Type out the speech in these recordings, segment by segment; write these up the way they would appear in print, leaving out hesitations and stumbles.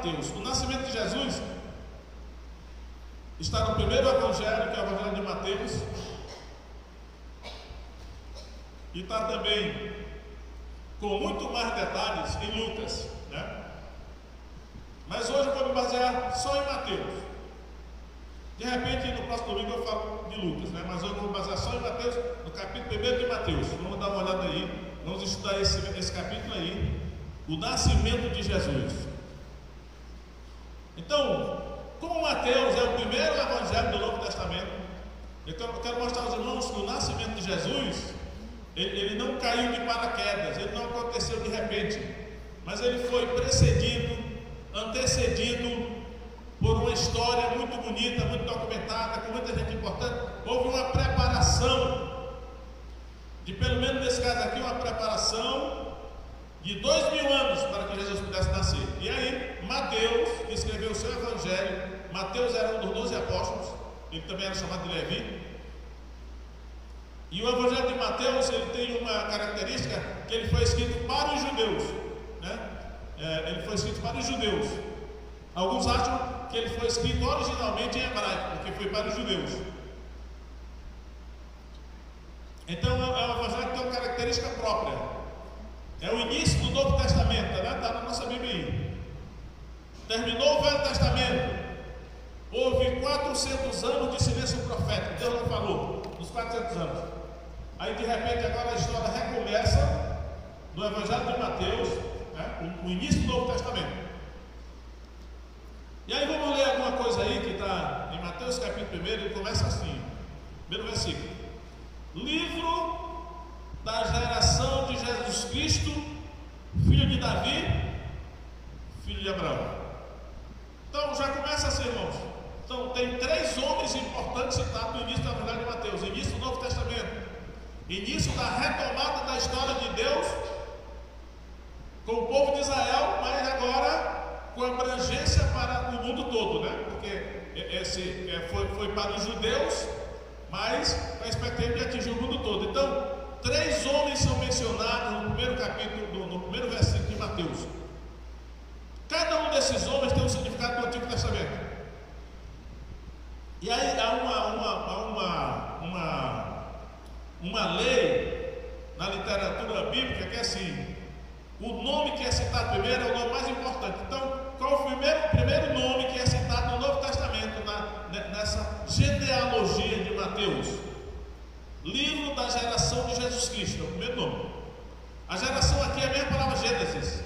Mateus. O nascimento de Jesus está no primeiro evangelho, que é o evangelho de Mateus, e está também com muito mais detalhes em Lucas, né? Mas hoje eu vou me basear só em Mateus. De repente, no próximo domingo eu falo de Lucas, né? Mas hoje eu vou me basear só em Mateus, no capítulo 1 de Mateus. Vamos dar uma olhada aí, vamos estudar esse capítulo aí, o nascimento de Jesus. Então, como Mateus é o primeiro evangelho do Novo Testamento, eu quero mostrar aos irmãos que o nascimento de Jesus, ele não caiu de paraquedas, ele não aconteceu de repente, mas ele foi precedido, antecedido por uma história muito bonita, muito documentada, com muita gente importante. Houve uma preparação, de pelo menos nesse caso aqui, uma preparação de 2000 anos para que Jesus pudesse nascer. E aí, Mateus, que escreveu o seu evangelho, Mateus era um dos 12 apóstolos, ele também era chamado de Levi. E o evangelho de Mateus, ele tem uma característica, que ele foi escrito para os judeus, né? Ele foi escrito para os judeus. Alguns acham que ele foi escrito originalmente em hebraico, porque foi para os judeus. Então é um evangelho que tem uma característica própria. É o início do Novo Testamento, né? Está na nossa Bíblia aí. Terminou o Velho Testamento. Houve 400 anos de silêncio profético. Deus não falou nos 400 anos. Aí de repente agora a história recomeça no Evangelho de Mateus, né? O início do Novo Testamento. E aí vamos ler alguma coisa aí que está em Mateus capítulo 1, ele começa assim, primeiro versículo. Livro da geração de Jesus Cristo, filho de Davi, filho de Abraão. Então já começa assim, irmãos. Então tem 3 homens importantes citados no início do Evangelho de Mateus, início do Novo Testamento, início da retomada da história de Deus com o povo de Israel, mas agora com abrangência para o mundo todo, né? Porque foi para os judeus, mas com a expectativa de atingir o mundo todo. Então, 3 homens são mencionados no primeiro capítulo, no primeiro versículo de Mateus. Cada um desses homens tem um significado do Antigo Testamento. E aí há uma lei na literatura bíblica que é assim: o nome que é citado primeiro é o nome mais importante. Então, qual foi o primeiro nome que é citado no Novo Testamento, nessa genealogia de Mateus? Livro da geração de Jesus Cristo, é o primeiro nome. A geração aqui é a mesma palavra Gênesis.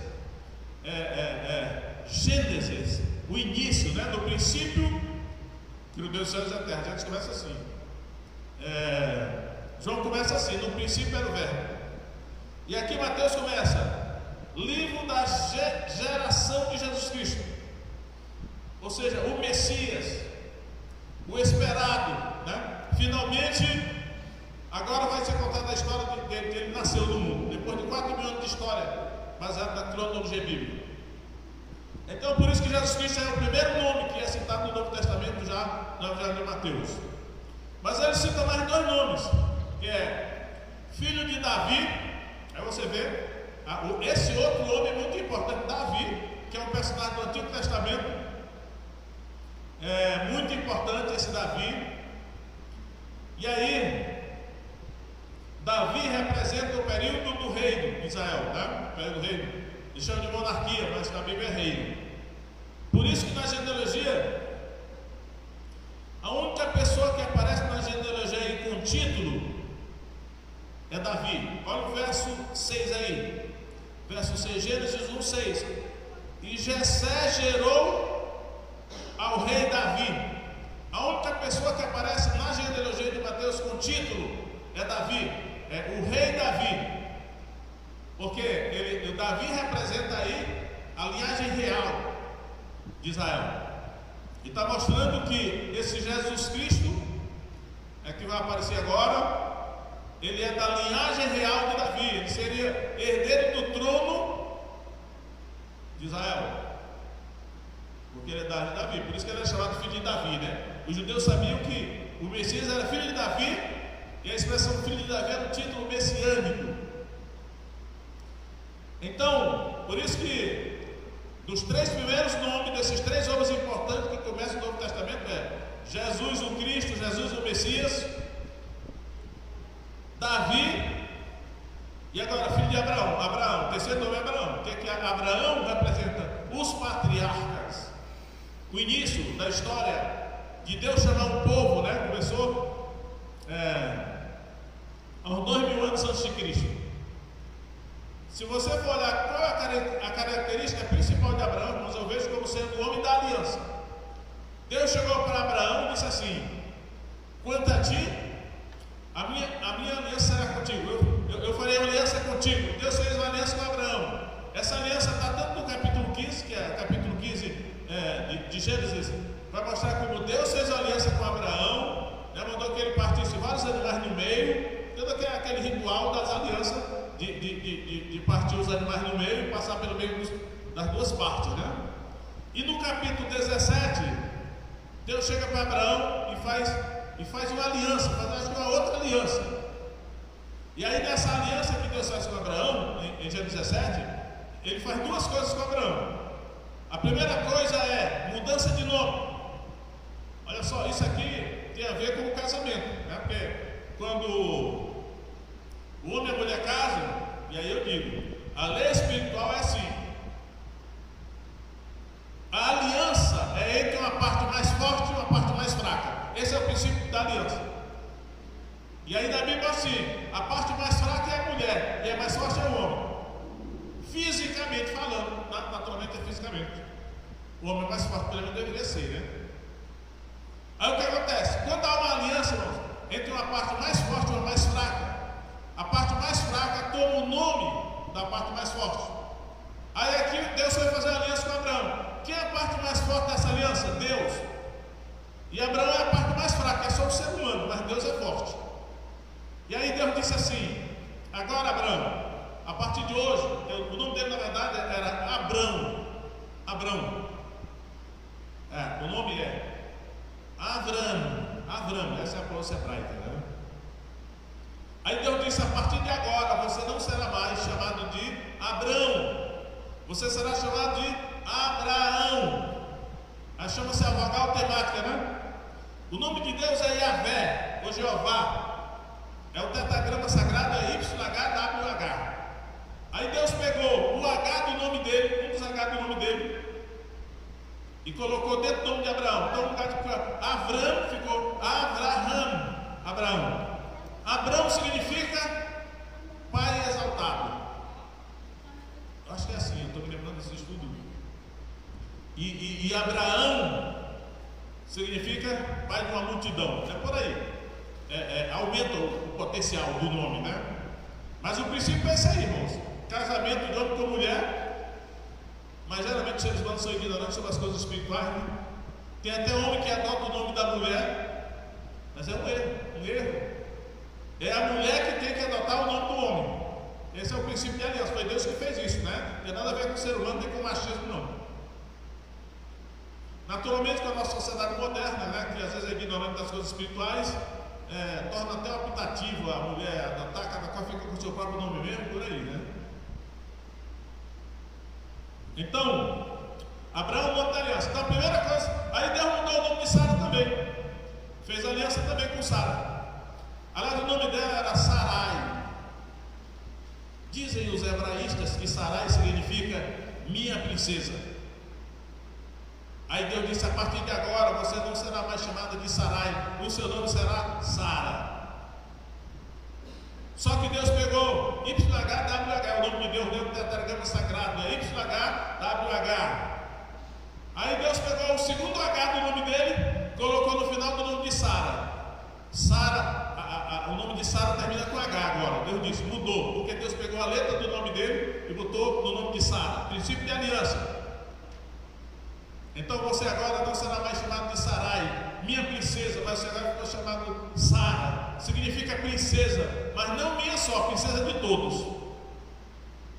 Gênesis, o início, né? No princípio, criou Deus os céus e a terra. A gente começa assim. João começa assim: no princípio era o verbo. E aqui Mateus começa: livro da geração de Jesus Cristo, ou seja, o Messias, o esperado, né? Finalmente, agora vai ser contada a história de que ele nasceu no mundo, depois de 4.000 anos de história, baseada na cronologia bíblica. Então, por isso que Jesus Cristo é o primeiro nome que é citado no Novo Testamento, já no Evangelho de Mateus. Mas ele cita mais 2 nomes, que é filho de Davi. Aí você vê esse outro nome muito importante, Davi, que é um personagem do Antigo Testamento. É muito importante esse Davi. E aí, Davi representa o período do reino de Israel, né? O período do reino. Eles chamam de monarquia, mas na Bíblia é reino. Por isso que na genealogia, a única pessoa que aparece na genealogia aí com título é Davi. Olha o verso 6 aí. Verso 6, Gênesis 1, 6. E Jessé gerou ao rei Davi. A única pessoa que aparece na genealogia de Mateus com título é Davi, é o rei Davi. Porque o Davi representa aí a linhagem real de Israel. E está mostrando que esse Jesus Cristo, que vai aparecer agora, ele é da linhagem real de Davi. Ele seria herdeiro do trono de Israel, porque ele é da de Davi. Por isso que ele é chamado filho de Davi, né? Os judeus sabiam que o Messias era filho de Davi, e a expressão filho de Davi era um título messiânico. Então, por isso que Dos 3 primeiros nomes desses 3 homens importantes que começam o Novo Testamento é Jesus o Cristo, Jesus o Messias, Davi e agora filho de Abraão. Abraão, o terceiro nome é Abraão. O que Abraão representa? Os patriarcas. O início da história de Deus chamar um povo, né? Começou aos 2000 anos antes de Cristo. Se você for olhar qual é a característica principal de Abraão, irmãos, eu vejo como sendo o homem da aliança. Deus chegou para Abraão e disse assim: quanto a ti, a minha aliança será contigo. Eu farei uma aliança contigo. Deus fez uma aliança com Abraão. Essa aliança está tanto no capítulo 15, que é o capítulo 15 de Gênesis, vai mostrar como Deus fez uma aliança com Abraão, né, mandou que ele partisse vários animais no meio, todo aquele ritual das alianças, de partir os animais no meio e passar pelo meio das duas partes, né? E no capítulo 17, Deus chega para Abraão e faz uma aliança, faz uma outra aliança. E aí nessa aliança que Deus faz com Abraão, em Gênesis 17, ele faz 2 coisas com Abraão. A primeira coisa é mudança de nome. Olha só, isso aqui tem a ver com o casamento, né? Porque quando o homem e a mulher casam, e aí eu digo, a lei espiritual é assim: a aliança é entre uma parte mais forte e uma parte mais fraca. Esse é o princípio da aliança. E aí na Bíblia assim, a parte mais fraca é a mulher e a mais forte é o homem. Fisicamente falando, naturalmente é fisicamente. O homem mais forte pelo menos deveria ser, né? Aí o que acontece? Quando há uma aliança, irmãos, entre uma parte mais forte e uma mais fraca, a parte mais fraca toma o nome da parte mais forte. Aí aqui Deus foi fazer uma aliança com Abraão. Quem é a parte mais forte dessa aliança? Deus. E Abraão é a parte mais fraca, é só o ser humano, mas Deus é forte. E aí Deus disse assim: agora Abraão, a partir de hoje, o nome dele na verdade era Abrão. O nome é Avram, essa é a pronúncia hebraica, né? Aí Deus disse: a partir de agora você não será mais chamado de Abrão, você será chamado de Abraão. Aí chama-se a vogal temática, né? O nome de Deus é Yahvé, ou Jeová. É o tetragrama sagrado, é YHWH. Aí Deus pegou o H do nome dele, um dos H do nome dele, e colocou dentro do nome de Abraão. Então o lugar de Avram ficou Abraão. Abraão significa pai exaltado. Eu acho que é assim, eu estou me lembrando desse estudo. E Abraão significa pai de uma multidão. É por aí. Aumenta o potencial do nome, né? Mas o princípio é esse aí, irmãos: casamento de homem com mulher. Mas geralmente os seres humanos são ignorantes sobre as coisas espirituais, né? Tem até homem que adota o nome da mulher, mas é um erro. É a mulher que tem que adotar o nome do homem. Esse é o princípio de aliança. Foi Deus que fez isso, né? Não tem nada a ver com o ser humano, nem com o machismo, não. Naturalmente, com a nossa sociedade moderna, né, que às vezes é ignorante das coisas espirituais, torna até optativo a mulher adotar, cada qual fica com o seu próprio nome mesmo, por aí, né? Então, Abraão, o nome da aliança. Então, a primeira coisa, aí Deus mudou o nome de Sara também. Fez aliança também com Sara. Aliás, o nome dela era Sarai. Dizem os hebraístas que Sarai significa minha princesa. Aí Deus disse: a partir de agora você não será mais chamada de Sarai, o seu nome será Sara. Só que Deus pegou YHWH, o nome de Deus deu um tetragrama sagrado, é YHWH. Aí Deus pegou o segundo H do nome dele, colocou no final do nome de Sara. O nome de Sara termina com H agora. Deus disse: mudou, porque Deus pegou a letra do nome dele e botou no nome de Sara. Princípio de aliança. Então você agora não será mais chamado de Sarai, minha princesa, mas você agora ficou chamado Sara. Significa princesa, mas não minha só, princesa de todos.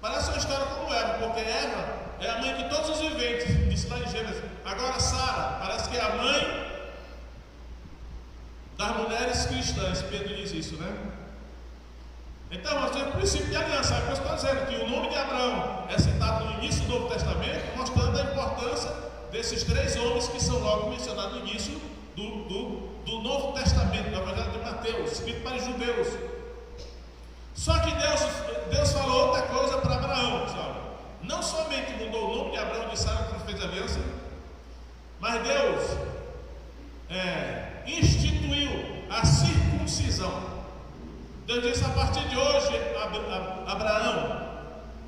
Parece uma história como Eva, porque Eva é a mãe de todos os viventes, disse lá em Gênesis. Agora Sara parece que é a mãe das mulheres cristãs. Pedro diz isso, né? Então, nós temos o princípio de aliança. Eu estou dizendo que o nome de Abraão é citado no início do Novo Testamento, mostrando mostrando a importância desses três homens que são logo mencionados no início do Novo Testamento, do Evangelho de Mateus, escrito para os judeus. Só que Deus falou outra coisa para Abraão, sabe? Não somente mudou o nome de Abraão de Sara quando fez a aliança, mas Deus instituiu a circuncisão. Deus disse: a partir de hoje, Abraão,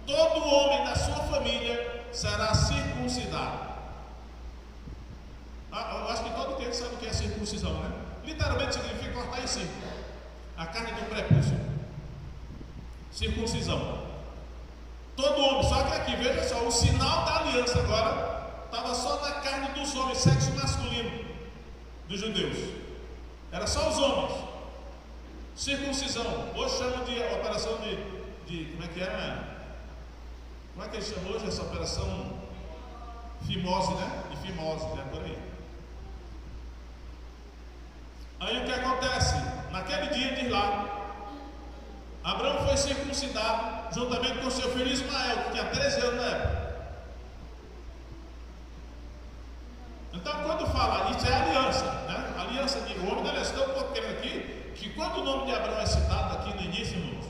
todo homem da sua família será circuncidado. Eu acho que todo mundo sabe o que é circuncisão, né? Literalmente significa cortar em si a carne do prepúcio. Circuncisão. Todo homem, só que aqui, veja só, o sinal da aliança agora estava só na carne dos homens, sexo masculino dos judeus. Era só os homens. Circuncisão. Hoje chamam de operação de como é que é? Como é que eles chamam hoje essa operação? Fimose, né? De fimose, né? Por aí. Aí o que acontece? Naquele dia, diz lá, Abraão foi circuncidado juntamente com seu filho Ismael, que tinha 13 anos na época. Então, quando fala, isso é aliança, né? Aliança de homem da aliança. Então, eu estou querendo aqui que quando o nome de Abraão é citado aqui no início, irmãos,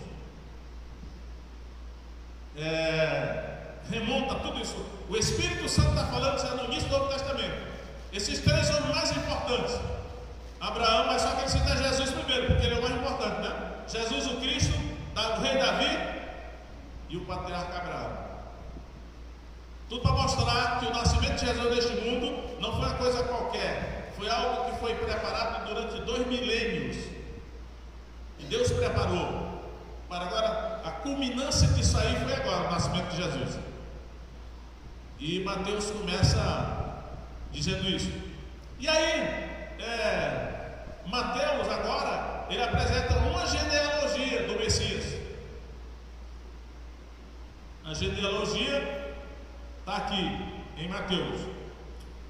remonta tudo isso. O Espírito Santo está falando isso no início do Novo Testamento. Esses três homens mais importantes. Abraão, mas só que ele cita Jesus primeiro, porque ele é o mais importante, né? Jesus, o Cristo, o rei Davi e o patriarca Abraão. Tudo para mostrar que o nascimento de Jesus neste mundo não foi uma coisa qualquer, foi algo que foi preparado durante 2 milênios. E Deus preparou para agora, a culminância disso aí foi agora, o nascimento de Jesus. E Mateus começa dizendo isso. E aí, Mateus agora, ele apresenta uma genealogia do Messias. A genealogia está aqui em Mateus.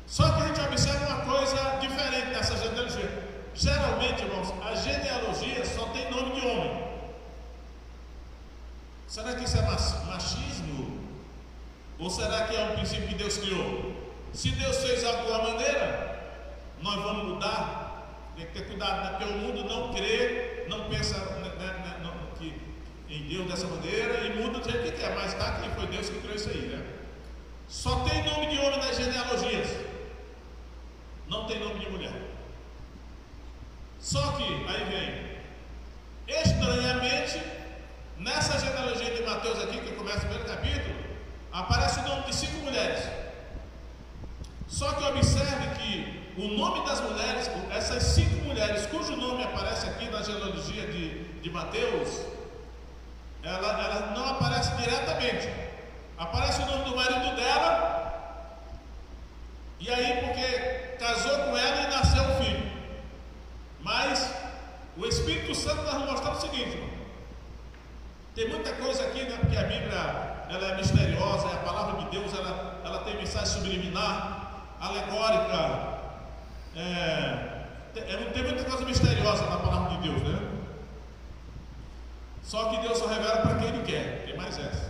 Só que a gente observa uma coisa diferente nessa genealogia. Geralmente, irmãos, a genealogia só tem nome de homem. Será que isso é machismo? Ou será que é um princípio que Deus criou? Se Deus fez de alguma maneira, nós vamos mudar. Tem que ter cuidado, né? Porque o mundo não crê, não pensa em Deus dessa maneira e muda do jeito que quer, mas tá que foi Deus que criou isso aí, né? Só tem nome de homem nas genealogias, não tem nome de mulher. Só que, aí vem, estranhamente, nessa genealogia de Mateus aqui, que começa o primeiro capítulo, aparece o nome de 5 mulheres. Só que observe que o nome das mulheres, essas 5 mulheres cujo nome aparece aqui na genealogia de Mateus, ela não aparece diretamente. Aparece o nome do marido dela, e aí porque casou com ela e nasceu um filho. Mas o Espírito Santo está nos mostrando o seguinte, irmão. Tem muita coisa aqui, né? Porque a Bíblia ela é misteriosa, é a palavra de Deus, ela tem mensagem subliminar, alegórica. Tem muita coisa misteriosa na palavra de Deus, né? Só que Deus só revela para quem Ele quer. Tem mais essa.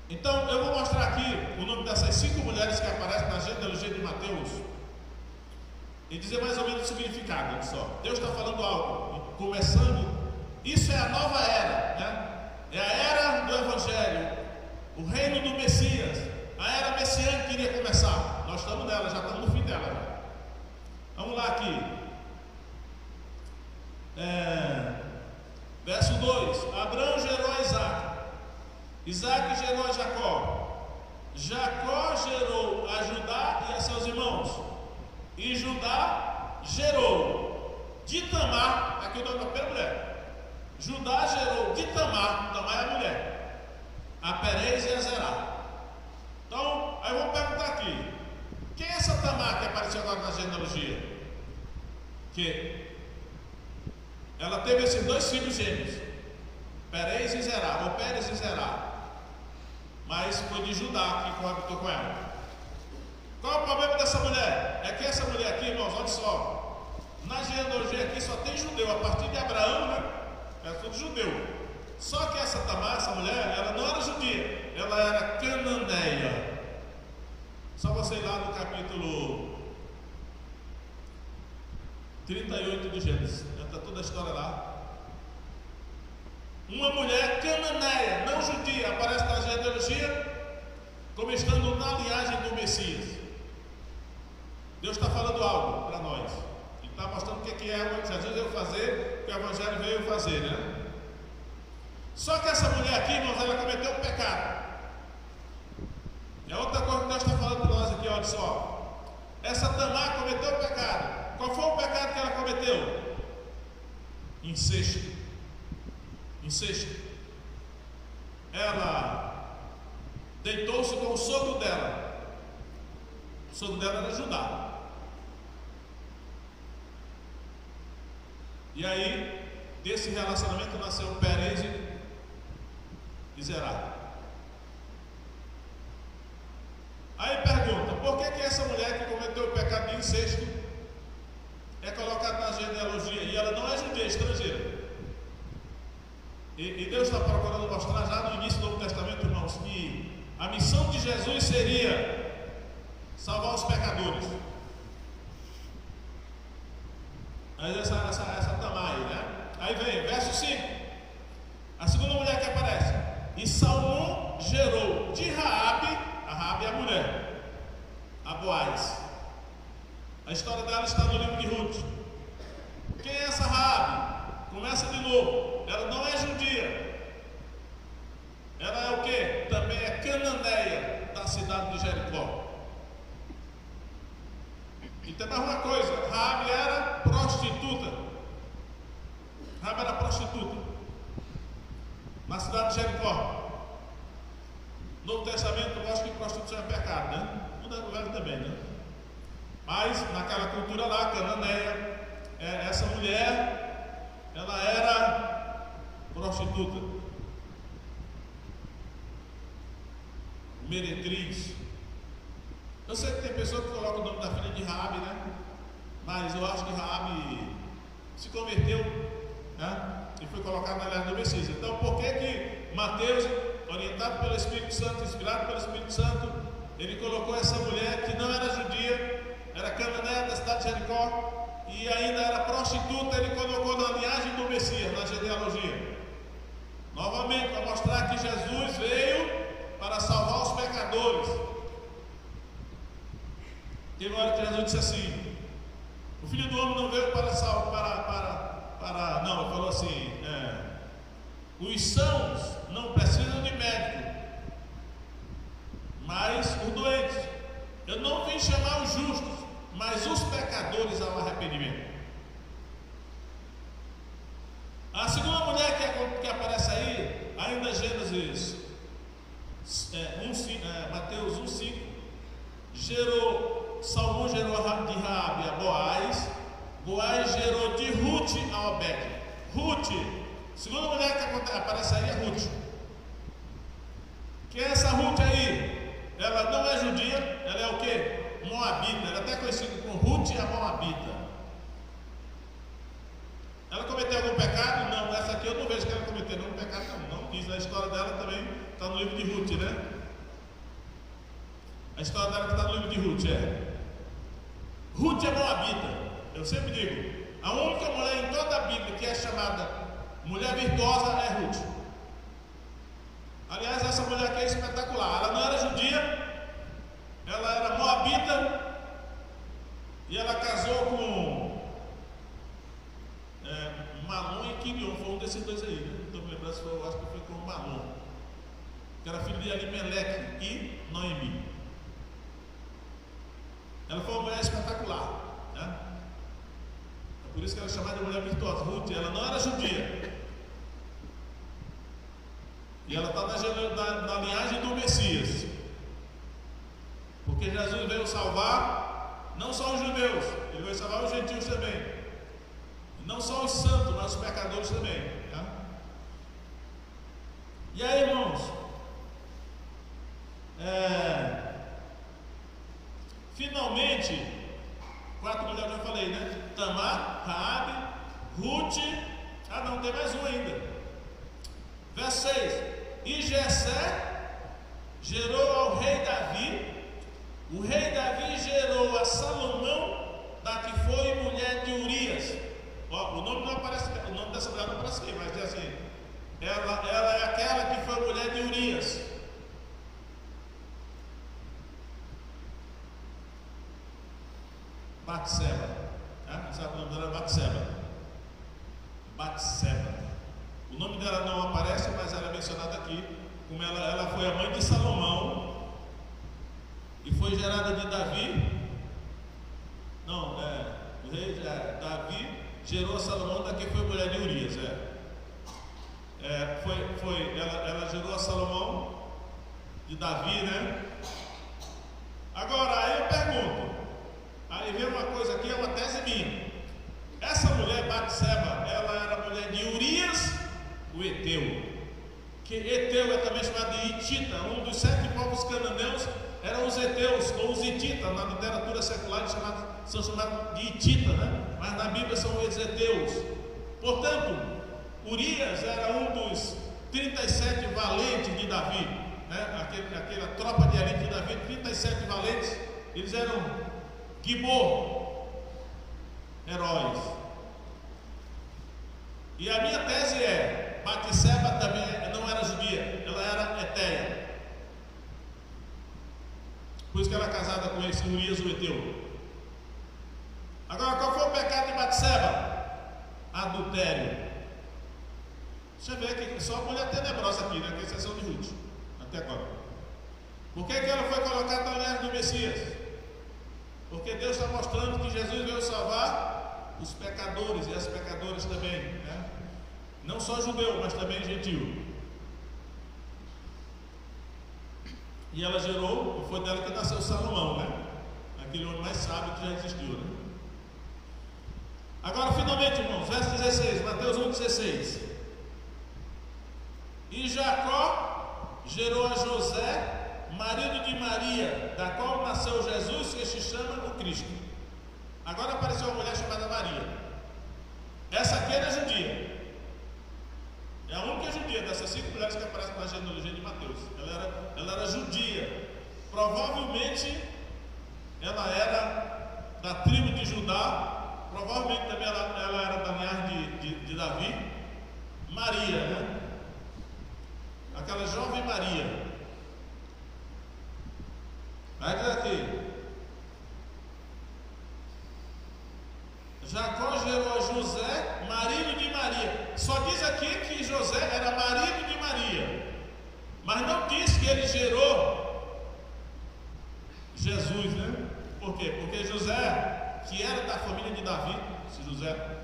Então eu vou mostrar aqui o nome dessas 5 mulheres que aparecem na genealogia de Mateus e dizer mais ou menos o significado. Só Deus está falando algo, começando. Isso é a nova era, né? É a era do Evangelho, o reino do Messias, a era messiânica que iria começar. Nós estamos nela, já estamos no fim dela, né? Vamos lá aqui. Verso 2: Abraão gerou a Isaac, Isaac gerou a Jacó, Jacó gerou a Judá e a seus irmãos, e Judá gerou de Tamar, aqui o nome da primeira mulher. Judá gerou de Tamar, Tamar é a mulher, a Perez e a Zerá. Então, aí vamos perguntar aqui: quem é essa Tamar que apareceu agora na genealogia? Que ela teve esses 2 filhos gêmeos, Perez e Zerá, ou Pérez e Zerá, mas foi de Judá que coabitou com ela. Qual é o problema dessa mulher? É que essa mulher aqui, irmãos, olha só, na genealogia aqui só tem judeu, a partir de Abraão, né? É tudo judeu. Só que essa Tamar, essa mulher, ela não era judia, ela era cananeia. cananeia. Só você ir lá no capítulo 38 de Gênesis, está toda a história lá. Uma mulher cananeia, não judia, aparece na genealogia como estando na linhagem do Messias. Deus está falando algo para nós. Ele está mostrando o que é o Jesus veio fazer, o que o Evangelho veio fazer, né? Só que essa mulher aqui, irmãos, ela cometeu um pecado. É outra coisa que Deus está falando para nós aqui, olha só. Essa Tamar cometeu um pecado. Qual foi o pecado que ela cometeu? Incesto. Incesto. Ela deitou-se com o sogro dela. O sogro dela era Judá. E aí, desse relacionamento nasceu Perez e Zerá. Aí pergunta, por que essa mulher que cometeu o pecado de incesto é colocada na genealogia e ela não é judia, é estrangeira? E Deus está procurando mostrar já no início do Novo Testamento, irmãos, que a missão de Jesus seria salvar os pecadores. Mas essa Tamar aí, né? Aí vem, verso 5. A segunda mulher que aparece. E Salmão gerou de Raabe, a Raabe é a mulher, a Boaz. A história dela está no livro de Ruth. Quem é essa Raabe? Começa de novo. Ela não é judia. Ela é o quê? Também é cananeia da cidade de Jericó. E tem mais uma coisa, Raabe era prostituta. Raabe era prostituta na cidade de Jericó. No Novo Testamento mostra que prostituição é pecado, né? No Velho também, né? Mas naquela cultura lá, cananeia, essa mulher, ela era prostituta, meretriz. Eu sei que tem pessoa que coloca o nome da filha de Raabe, né? Mas eu acho que Raabe se converteu, né? E foi colocado na linhagem do Messias. Então, por que Mateus, orientado pelo Espírito Santo, inspirado pelo Espírito Santo, ele colocou essa mulher que não era judia, era cananeia da cidade de Jericó e ainda era prostituta, ele colocou na linhagem do Messias, na genealogia? Novamente, para mostrar que Jesus veio para salvar os pecadores. Teve uma hora que Jesus disse assim: o Filho do Homem não veio para salvar, não, ele falou assim, os sãos não precisam de médico, mas os doentes. Eu não vim chamar os justos, mas os pecadores ao arrependimento. A segunda mulher que aparece aí, ainda Gênesis Mateus 1,5, Salmão gerou de Raabe a Boaz, Boaz gerou de Ruth a Obed. Ruth, segunda mulher que aparece aí é Ruth. Quem é essa Ruth aí? Ela não é judia, ela é o quê? Moabita. Ela é até conhecida como Ruth a Moabita. Ela cometeu algum pecado? Não, essa aqui eu não vejo que ela cometeu nenhum pecado, não diz. A história dela também está no livro de Ruth, né? A história dela que está no livro de Ruth Ruth é Moabita. Eu sempre digo, a única mulher em toda a Bíblia que é chamada mulher virtuosa é Ruth. Aliás, essa mulher aqui é espetacular. Ela não era judia, ela era moabita e ela casou com Malom e Quilion. Foi um desses dois aí, né? Não estou me lembrando se foi, acho que foi com Malom, que era filho de Elimeleque e Noemi. Ela foi uma mulher espetacular, né? É por isso que ela é chamada de mulher virtuosa. Ruth, ela não era judia. E ela está na linhagem do Messias. Porque Jesus veio salvar não só os judeus, ele veio salvar os gentios também. E não só os santos, mas os pecadores também. Tá? E aí, irmãos, finalmente, 4 mulheres eu já falei, né? Tamar, Raabe, Ruth, não, tem mais um ainda. Verso 6. E Jessé gerou ao rei Davi. O rei Davi gerou a Salomão, da que foi mulher de Urias. Ó, o nome não aparece, o nome dessa mulher não aparece aqui, mas diz assim: ela é aquela que foi mulher de Urias. Batseba, não sabe o nome dela? Batseba. O nome dela não aparece, mas ela é mencionada aqui, como ela foi a mãe de Salomão e foi gerada de Davi. O rei Davi gerou a Salomão, daqui foi mulher de Urias. Ela gerou a Salomão de Davi, né? Agora, aí eu pergunto, aí vem uma coisa aqui, é uma tese minha. Essa mulher, Batseba, ela era mulher de Urias, o Eteu. Que Eteu é também chamado de Hitita, um dos 7 povos cananeus eram os Eteus, ou os Hititas. Na literatura secular são chamados de Hitita, né? Mas na Bíblia são os Eteus. Portanto, Urias era um dos 37 valentes de Davi, né? Aquela tropa de elite de Davi, 37 valentes, eles eram Gibor, heróis. E a minha tese é: Batseba também não era judia, ela era eteia. Por isso que ela é casada com esse Urias, o Eteu. Agora, qual foi o pecado de Batseba? Adultério. Você vê que só uma mulher tenebrosa aqui, né? Com exceção de Ruth, até agora. Por que ela foi colocada na linhagem do Messias? Porque Deus está mostrando que Jesus veio salvar os pecadores e as pecadoras também, né? Não só judeu, mas também gentil. E ela gerou, e foi dela que nasceu Salomão, né? Aquele homem mais sábio que já existiu, né? Agora, finalmente, irmãos, verso 16, Mateus 1,16. E Jacó gerou a José, marido de Maria, da qual nasceu Jesus, que se chama o Cristo. Agora apareceu uma mulher chamada Maria. Essa aqui era judia. É a única judia dessas 5 mulheres que aparecem na genealogia de Mateus. Ela era judia. Provavelmente ela era da tribo de Judá. Provavelmente também ela era da linhagem de Davi. Maria, né? Aquela jovem Maria. Vai dizer aqui: Jacó gerou a José, marido de Maria. Só diz aqui que José era marido de Maria, mas não diz que ele gerou Jesus, né? Por quê? Porque José, que era da família de Davi, esse José,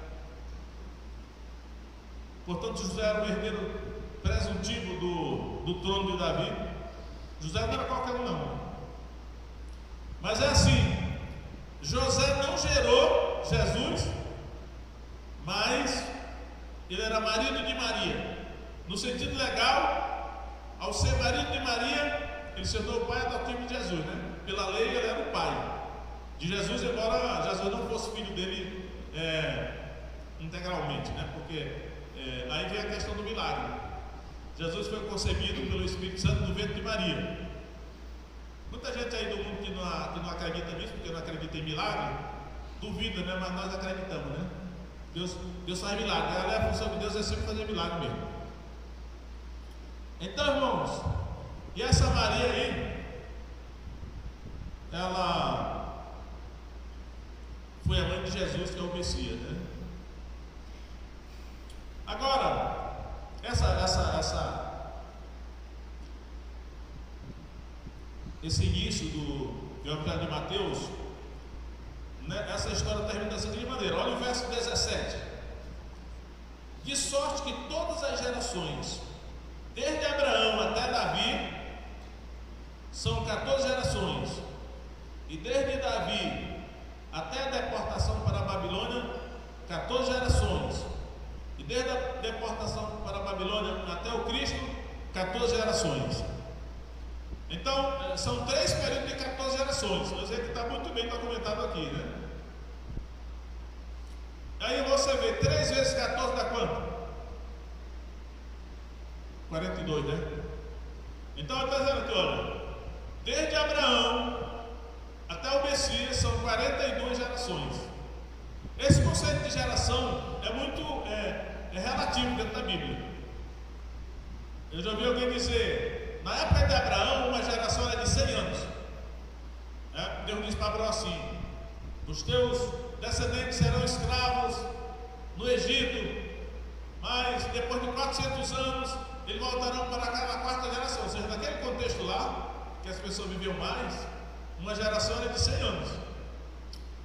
portanto José era o herdeiro presuntivo do trono de Davi. José não era qualquer um, não. Mas é assim: José não gerou Jesus, mas ele era marido de Maria. No sentido legal, ao ser marido de Maria, ele se tornou o pai adotivo de Jesus, né? Pela lei, ele era o pai de Jesus, embora Jesus não fosse filho dele integralmente, né? Porque aí vem a questão do milagre. Jesus foi concebido pelo Espírito Santo do ventre de Maria. Muita gente aí do mundo que não acredita nisso, porque não acredita em milagre, duvida, né? Mas nós acreditamos, né? Deus faz milagre. A função de Deus é sempre fazer milagre mesmo. Então, irmãos, e essa Maria aí, ela foi a mãe de Jesus, que é o Messias, né? Agora, esse início do Evangelho de Mateus, né, essa história termina da seguinte maneira. Olha o verso 17: de sorte que todas as gerações, desde Abraão até Davi, são 14 gerações, e desde Davi até a deportação para a Babilônia, 14 gerações, e desde a deportação para a Babilônia até o Cristo, 14 gerações. Então, são 3 períodos de 14 gerações. Eu sei que está muito bem documentado aqui, né? Aí você vê, 3 vezes 14 dá quanto? 42, né? Então, ele está dizendo aqui, olha, Eu já ouvi alguém dizer, na época de Abraão, uma geração era de 100 anos. Deus disse para Abraão assim: os teus descendentes serão escravos no Egito, mas depois de 400 anos, eles voltarão para cá na quarta geração. Ou seja, naquele contexto lá, que as pessoas viviam mais, uma geração era de 100 anos.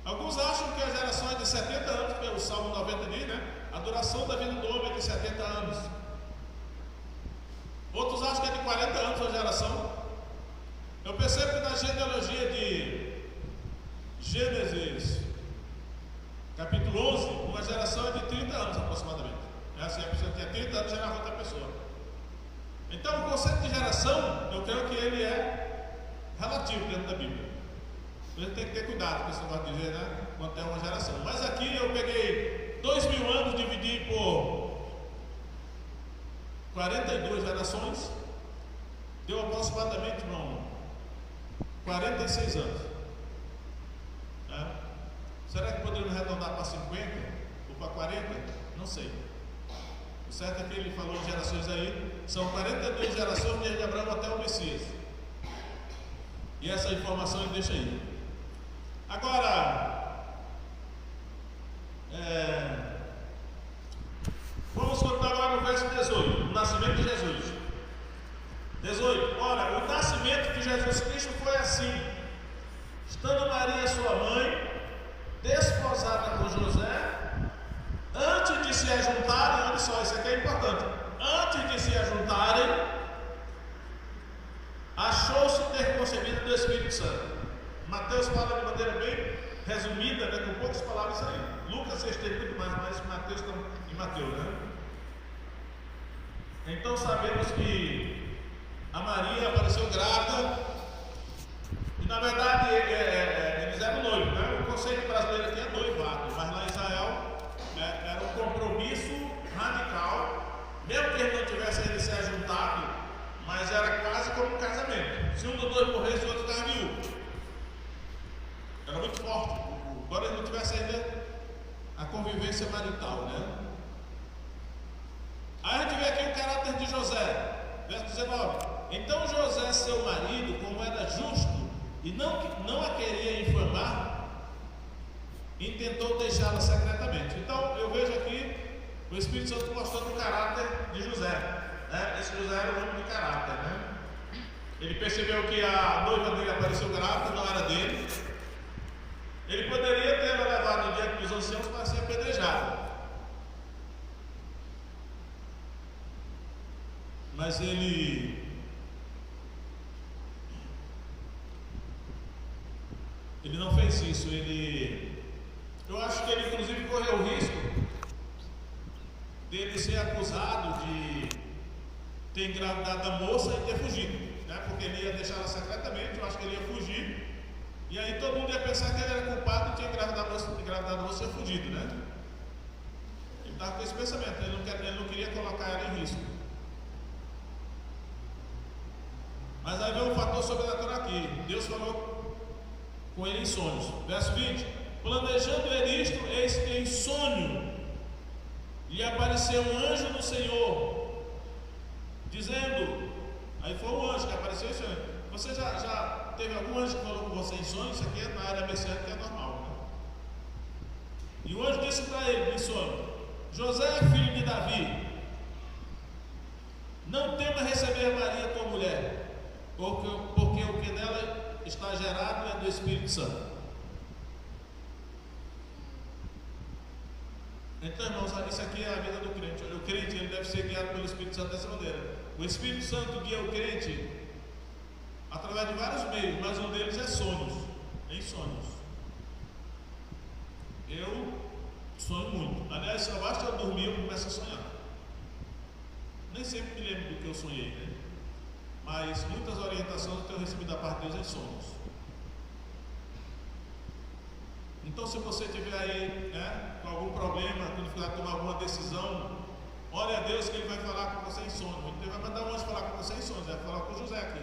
Alguns acham que a geração é de 70 anos, porque o Salmo 90 diz, né? A duração da vida do homem é de 70 anos. Outros acham que é de 40 anos a geração. Eu percebo que na genealogia de Gênesis, capítulo 11, uma geração é de 30 anos aproximadamente. Se a pessoa tinha 30 anos, já era outra pessoa. Então, o conceito de geração, eu creio que ele é relativo dentro da Bíblia. A gente tem que ter cuidado com esse negócio de dizer, né? Quanto é uma geração. Mas aqui eu peguei 2.000 anos, dividi por 42 gerações, deu aproximadamente, irmão, 46 anos. Será que poderíamos arredondar para 50 ou para 40? Não sei. O certo é que ele falou de gerações aí, são 42 gerações desde Abraão até o Messias. E essa informação ele deixa aí. Agora, vamos contar agora o verso 18, o nascimento de Jesus. 18, ora, o nascimento de Jesus Cristo foi assim: estando Maria, sua mãe, desposada com José, antes de se ajuntarem, olha só, isso aqui é importante, antes de se ajuntarem, achou-se ter concebido do Espírito Santo. Mateus fala de maneira bem resumida, né, com poucas palavras isso aí. Lucas esteve muito mais, mas Mateus estão em Mateus, né? Então sabemos que a Maria apareceu grávida, e na verdade eles eram noivos, né? O conceito brasileiro aqui é noivado, mas lá em Israel era um compromisso radical, mesmo que eles não tivessem ainda se ajuntado, mas era quase como um casamento. Se um dos dois morresse, o outro estava viúvo. Era muito forte, embora eles não tivessem ainda a convivência marital, né? Aí a gente vê aqui o caráter de José, verso 19. Então José, seu marido, como era justo e não a queria infamar, intentou deixá-la secretamente. Então eu vejo aqui o Espírito Santo mostrando o caráter de José, né? Esse José era um homem de caráter, né? Ele percebeu que a noiva dele apareceu grávida, não era dele. Ele poderia ter levado diante dos anciãos para ser apedrejado, mas ele não fez isso. Eu acho que ele inclusive correu o risco dele ser acusado de ter engravidado a moça e ter fugido, né? Porque ele ia deixar ela secretamente. Eu acho que ele ia fugir, e aí todo mundo ia pensar que ele era culpado e tinha engravidado a moça e ia fugido, né? Ele estava com esse pensamento, ele não queria colocar ela em risco. Mas aí vem um fator sobrenatural aqui. Deus falou com ele em sonhos. Verso 20: planejando ele isto, eis que em sonho lhe apareceu um anjo do Senhor, dizendo, aí foi o anjo que apareceu em sonho. Você já teve algum anjo que falou com você em sonho? Isso aqui na área messiânica é normal, né? E o anjo disse para ele em sonho: José, filho de Davi, não tema receber Maria, tua mulher, porque o que nela está gerado é do Espírito Santo. Então, irmãos, isso aqui é a vida do crente. O crente, ele deve ser guiado pelo Espírito Santo dessa maneira. O Espírito Santo guia o crente através de vários meios, mas um deles é sonhos. Em sonhos. Eu sonho muito. Aliás, só basta eu dormir, eu começo a sonhar. Nem sempre me lembro do que eu sonhei, né? Mas muitas orientações eu tenho recebido da parte de Deus em sonhos. Então, se você estiver aí, né, com algum problema, quando for tomar alguma decisão, ore a Deus que Ele vai falar com você em sonhos. Ele vai mandar um anjo falar com você em sonhos, vai falar com José aqui.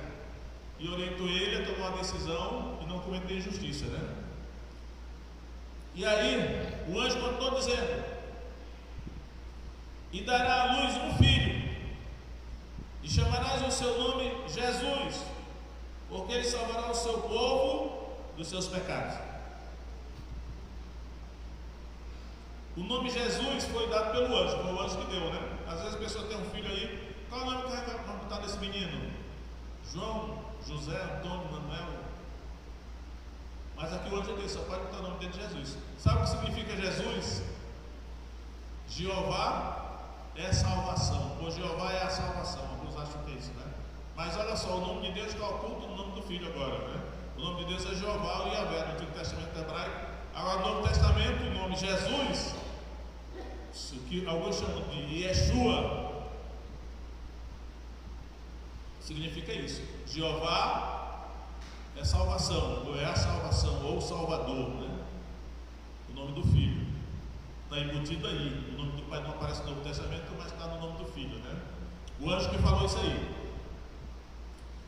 E orientou ele a tomar uma decisão e não cometer injustiça, né? E aí, o anjo continuou dizendo: e dará à luz um filho, E chamarás o seu nome Jesus, porque ele salvará o seu povo dos seus pecados. O nome Jesus foi dado pelo anjo, foi o anjo que deu, né? Às vezes a pessoa tem um filho aí, qual é o nome que vai botar desse menino? João, José, Antônio, Manuel. Mas aqui o anjo disse, só pode botar o nome dele de Jesus. Sabe o que significa Jesus? Jeová é salvação, ou Jeová é a salvação. Alguns acham que é isso, né? Mas olha só, o nome de Deus está oculto no nome do Filho agora, né? O nome de Deus é Jeová ou Yahvé no Antigo Testamento hebraico. Agora no Novo Testamento, o nome Jesus, que alguns chamam de Yeshua, significa isso. Jeová é salvação, ou é a salvação, ou Salvador, né? O nome do Filho está embutido aí. O nome do Pai não aparece no Novo Testamento, mas está no nome do Filho, né? O anjo que falou isso aí.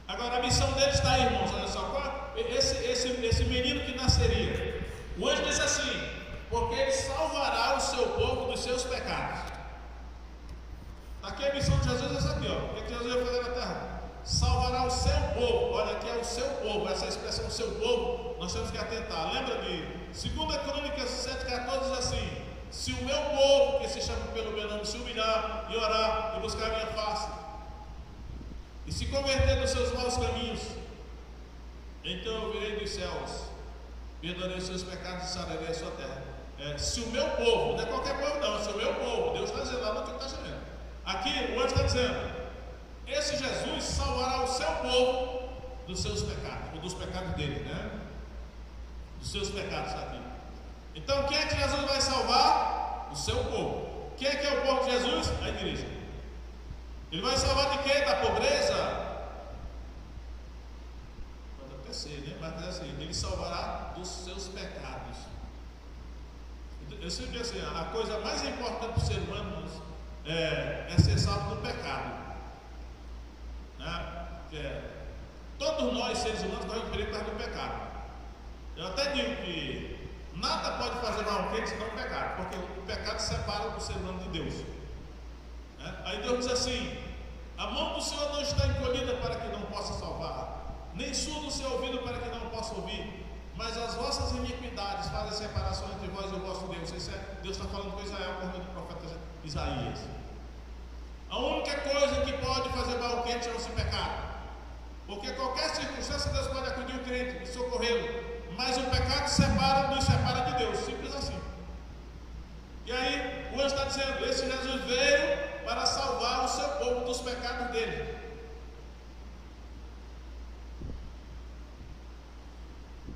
Agora a missão dele está aí, irmãos. Olha só, esse menino que nasceria. O anjo diz assim: porque ele salvará o seu povo dos seus pecados. Aqui a missão de Jesus é essa aqui, ó. O que Jesus ia fazer na terra? Salvará o seu povo. Olha, aqui é o seu povo. Essa expressão seu povo, nós temos que atentar. Lembra de 2 Crônicas 7,14 diz assim: se o meu povo, que se chama pelo meu nome, se humilhar e orar e buscar a minha face e se converter dos seus maus caminhos, então eu virei dos céus, perdoarei os seus pecados e sararei a sua terra. Se o meu povo, não é qualquer povo não, se o meu povo, Deus está dizendo lá no Antigo Testamento. Aqui o anjo está dizendo: esse Jesus salvará o seu povo dos seus pecados, ou dos pecados dele, né? Dos seus pecados aqui. Então quem é que Jesus vai salvar? O seu povo. Quem é que é o povo de Jesus? A igreja. Ele vai salvar de quê? Da pobreza? Pode até ser, né? Mas assim, ele salvará dos seus pecados. Eu sempre digo assim, a coisa mais importante para o ser humano é ser salvo do pecado, né? Todos nós, seres humanos, corremos perigo por causa do pecado. Eu até digo que nada pode fazer mal ao crente senão o pecado, porque o pecado separa o ser humano de Deus, né? Aí Deus diz assim: a mão do Senhor não está encolhida para que não possa salvar, nem surdo o seu ouvido para que não possa ouvir, mas as vossas iniquidades fazem separação entre vós e o vosso Deus. Isso Deus está falando com Israel por meio do profeta Isaías. A única coisa que pode fazer mal ao crente é o seu pecado, porque qualquer circunstância Deus pode acudir o crente e socorrê-lo, mas o pecado nos separa de Deus, simples assim. E aí o anjo está dizendo: esse Jesus veio para salvar o seu povo dos pecados dele.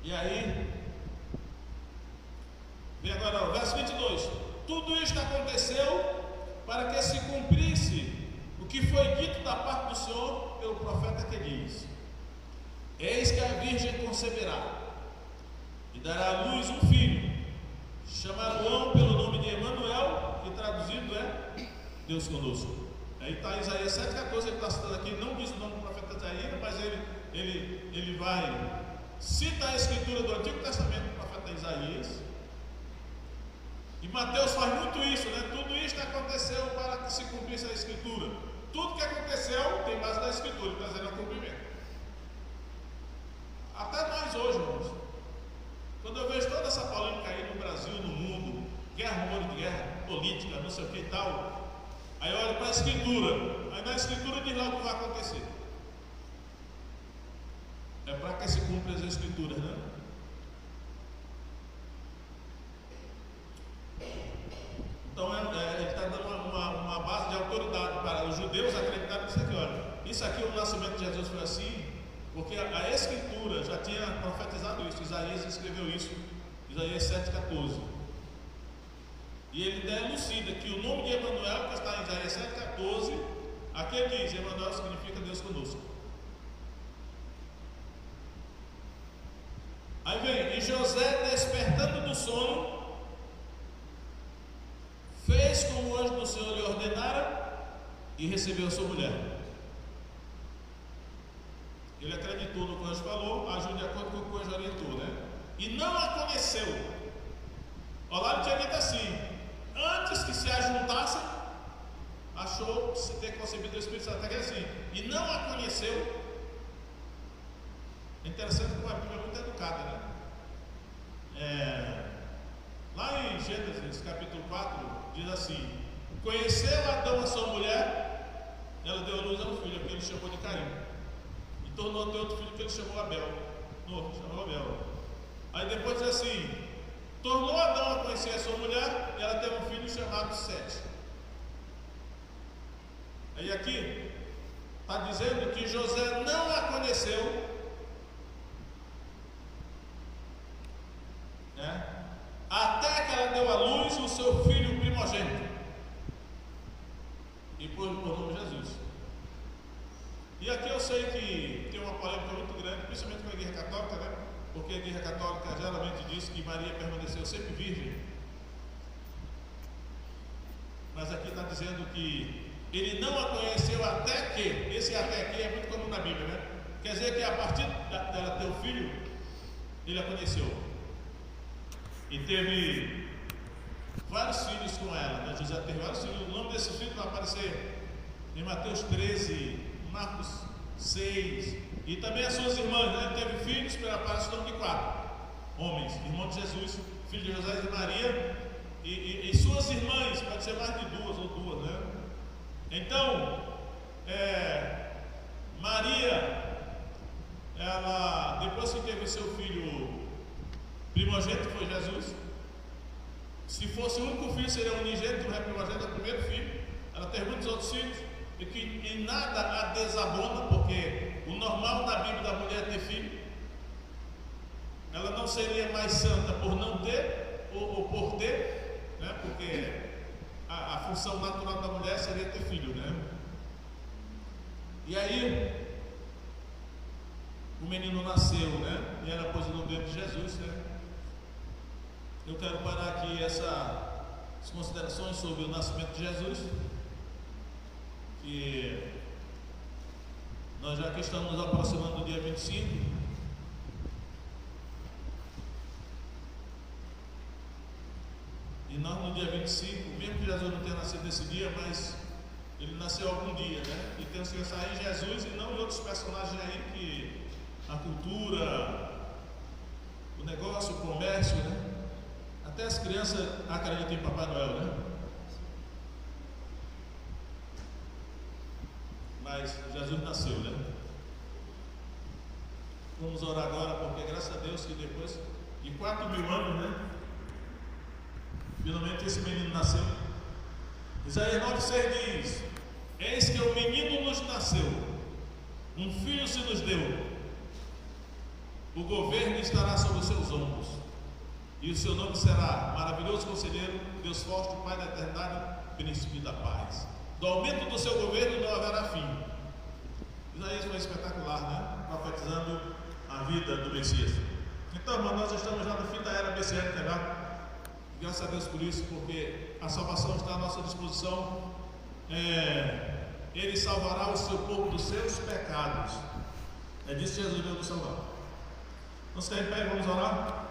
E aí vem agora o verso 22: tudo isto aconteceu para que se cumprisse o que foi dito da parte do Senhor pelo profeta que diz: eis que a virgem conceberá e dará à luz um filho, chamá-lo-ão pelo nome de Emanuel, que traduzido é Deus conosco. Aí está Isaías 7,14, ele está citando aqui, não diz o nome do profeta Isaías, mas ele vai citar a escritura do Antigo Testamento do profeta Isaías. E Mateus faz muito isso, né? Tudo isto aconteceu para que se cumprisse a escritura. Tudo que aconteceu tem base na escritura, está dizendo o cumprimento. Até nós hoje, irmãos, quando eu vejo toda essa polêmica aí no Brasil, no mundo, guerra, rumor de guerra, política, não sei o que e tal, aí eu olho para a escritura, aí na escritura diz lá o que vai acontecer. É para que se cumpra as escrituras, né? Então ele está dando uma base de autoridade para os judeus acreditarem nisso aqui. Olha, isso aqui, o nascimento de Jesus foi assim, porque a escritura já tinha profetizado isso. Isaías escreveu isso, Isaías 7,14. E ele elucida que o nome de Emanuel, que está em Isaías 7,14, aqui ele diz: Emanuel significa Deus conosco. Aí vem: e José, despertando do sono, fez como o anjo do Senhor lhe ordenara e recebeu a sua mulher. Ele acreditou no que o anjo falou, agiu de acordo com o que o anjo orientou, né? E não a conheceu. Olha lá, ele tinha dito assim: antes que se ajuntassem, achou ter concebido o Espírito Santo. Até que assim, e não a conheceu. É interessante como a Bíblia é muito educada, né? Lá em Gênesis capítulo 4 diz assim: conheceu Adão a sua mulher, ela deu a luz a um filho, que ele chamou de Caim, e tornou a ter outro filho que ele chamou Abel. Chamou Abel. Aí depois diz assim: tornou Adão a conhecer a sua mulher, e ela teve um filho chamado Sete. Aí aqui está dizendo que José não a conheceu, até que ela deu à luz o seu filho primogênito, e pôs por nome Jesus. E aqui eu sei que tem uma polêmica muito grande, principalmente com a Igreja Católica, né? Porque a Igreja Católica geralmente diz que Maria permaneceu sempre virgem, mas aqui está dizendo que ele não a conheceu até que, esse até que é muito comum na Bíblia, né? Quer dizer que a partir dela ter o filho, ele a conheceu. E teve vários filhos com ela, né? José teve vários filhos. O nome desses filhos vai aparecer em Mateus 13, Marcos 6, e também as suas irmãs, né? Teve filhos, aparece o nome de 4 homens, irmãos de Jesus, filho de José e de Maria, e suas irmãs, pode ser mais de 2 ou 2, né? Então, Maria, ela, depois que teve seu filho primogênito, foi Jesus. Se fosse o único filho, seria unigênito, não é primogênito, é o primeiro filho. Ela teve muitos outros filhos, e que em nada a desabona, porque o normal na Bíblia da mulher é ter filho. Ela não seria mais santa por não ter, ou por ter, né? Porque a função natural da mulher seria ter filho, né? E aí o menino nasceu, né? E ela pôs o nome dele de Jesus, né? Eu quero parar aqui essas considerações sobre o nascimento de Jesus, que nós já que estamos nos aproximando do dia 25, e nós no dia 25, mesmo que Jesus não tenha nascido nesse dia, mas ele nasceu algum dia, né? E temos que pensar em Jesus e não em outros personagens aí que a cultura, o negócio, o comércio, né? Até as crianças acreditam em Papai Noel, né? Mas Jesus nasceu, né? Vamos orar agora, porque graças a Deus que depois de 4.000 anos, né? Finalmente esse menino nasceu. Isaías 9,6 diz: eis que o menino nos nasceu, um filho se nos deu, o governo estará sobre os seus ombros, e o seu nome será Maravilhoso Conselheiro, Deus Forte, Pai da Eternidade, Príncipe da Paz. Do aumento do seu governo não haverá fim. Isaías foi espetacular, né? Profetizando a vida do Messias. Então, irmão, nós estamos já no fim da era messiânica, né? Graças a Deus por isso, porque a salvação está à nossa disposição. Ele salvará o seu povo dos seus pecados. É disso que Jesus veio nos salvar. Vamos ficar em pé e vamos orar.